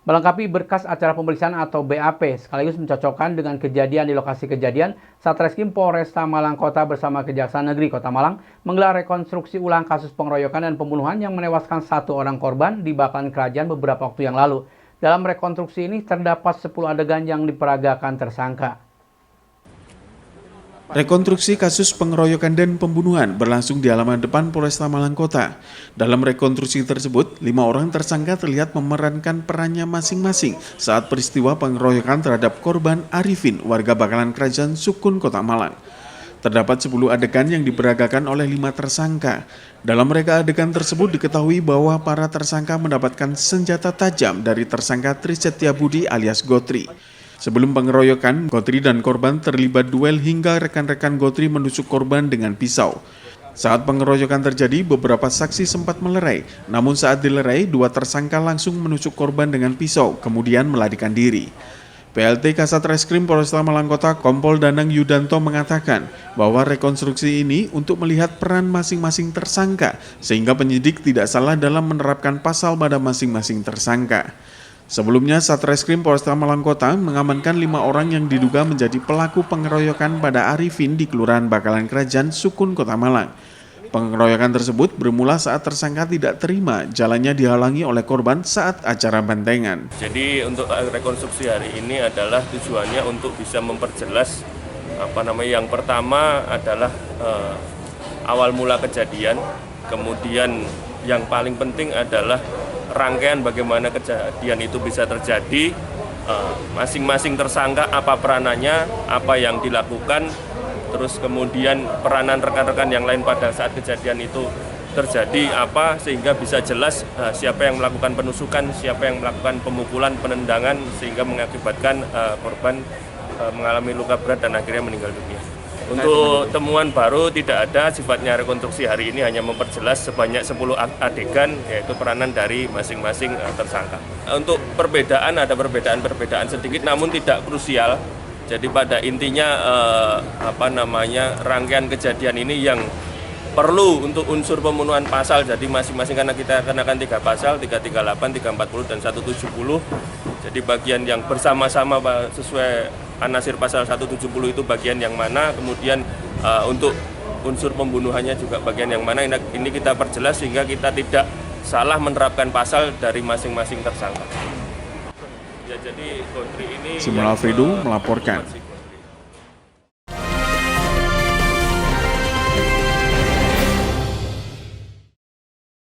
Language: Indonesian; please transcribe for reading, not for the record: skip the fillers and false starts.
Melengkapi berkas acara pemeriksaan atau BAP, sekaligus mencocokkan dengan kejadian di lokasi kejadian, Satreskrim Polresta Malang Kota bersama Kejaksaan Negeri Kota Malang menggelar rekonstruksi ulang kasus pengeroyokan dan pembunuhan yang menewaskan 1 orang korban di Bakalan Kerajaan beberapa waktu yang lalu. Dalam rekonstruksi ini terdapat 10 adegan yang diperagakan tersangka. Rekonstruksi kasus pengeroyokan dan pembunuhan berlangsung di halaman depan Polresta Malang Kota. Dalam rekonstruksi tersebut, 5 orang tersangka terlihat memerankan perannya masing-masing saat peristiwa pengeroyokan terhadap korban Arifin, warga Bakalan Kerajaan Sukun, Kota Malang. Terdapat 10 adegan yang diperagakan oleh 5 tersangka. Dalam reka adegan tersebut diketahui bahwa para tersangka mendapatkan senjata tajam dari tersangka Tri Setiabudi alias Gotri. Sebelum pengeroyokan, Gotri dan korban terlibat duel hingga rekan-rekan Gotri menusuk korban dengan pisau. Saat pengeroyokan terjadi, beberapa saksi sempat melerai. Namun saat dilerai, 2 tersangka langsung menusuk korban dengan pisau, kemudian melarikan diri. PLT Kasatreskrim Polresta Malang Kota Kompol Danang Yudanto mengatakan bahwa rekonstruksi ini untuk melihat peran masing-masing tersangka, sehingga penyidik tidak salah dalam menerapkan pasal pada masing-masing tersangka. Sebelumnya, Satreskrim Polresta Malang Kota mengamankan 5 orang yang diduga menjadi pelaku pengeroyokan pada Arifin di Kelurahan Bakalan Kerajaan Sukun, Kota Malang. Pengeroyokan tersebut bermula saat tersangka tidak terima jalannya dihalangi oleh korban saat acara bantengan. Jadi untuk rekonstruksi hari ini adalah tujuannya untuk bisa memperjelas yang pertama adalah awal mula kejadian, kemudian yang paling penting adalah rangkaian bagaimana kejadian itu bisa terjadi, masing-masing tersangka apa peranannya, apa yang dilakukan, terus kemudian peranan rekan-rekan yang lain pada saat kejadian itu terjadi apa, sehingga bisa jelas siapa yang melakukan penusukan, siapa yang melakukan pemukulan, penendangan, sehingga mengakibatkan korban mengalami luka berat dan akhirnya meninggal dunia. Untuk temuan baru tidak ada, sifatnya rekonstruksi hari ini hanya memperjelas sebanyak 10 adegan, yaitu peranan dari masing-masing tersangka. Untuk perbedaan, ada perbedaan sedikit namun tidak krusial. Jadi pada intinya rangkaian kejadian ini yang perlu untuk unsur pembunuhan pasal, jadi masing-masing karena kita kenakan 3 pasal, 338, 340, dan 170. Jadi bagian yang bersama-sama sesuai Anasir pasal 170 itu bagian yang mana, kemudian untuk unsur pembunuhannya juga bagian yang mana, ini kita perjelas sehingga kita tidak salah menerapkan pasal dari masing-masing tersangka. Ya, jadi Gotri ini Simon Alfredo melaporkan.